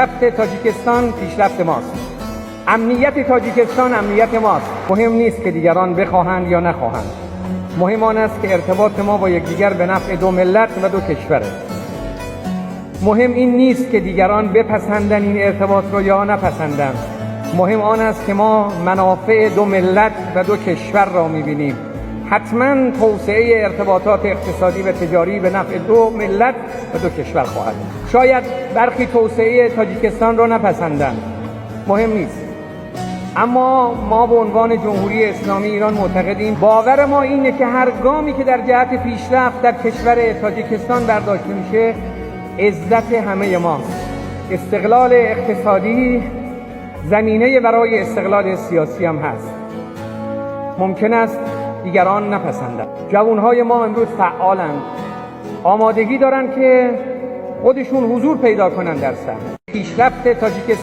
پیشرفت تاجیکستان پیشرفت ماست. امنیت تاجیکستان امنیت ماست. مهم نیست که دیگران بخواهند یا نخواهند. مهم آن است که ارتباط ما با یکدیگر به نفع دو ملت و دو کشوره. مهم این نیست که دیگران بپسندن این ارتباط رو یا نپسندن. مهم آن است که ما منافع دو ملت و دو کشور را می‌بینیم. حتما توسعه ارتباطات اقتصادی و تجاری به نفع دو ملت و دو کشور خواهد. شاید برخی توسعه تاجیکستان را نپسندند، مهم نیست. اما ما به عنوان جمهوری اسلامی ایران معتقدیم، باور ما اینه که هر گامی که در جهت پیشرفت در کشور تاجیکستان برداشته میشه عزت همه ماست. استقلال اقتصادی زمینه برای استقلال سیاسی هم هست. ممکن است دیگران نپسندند. جوانهای ما امروز فعالند، آمادگی دارند که خودشون حضور پیدا کنند در صحنه. پیشرفت تاجیکستان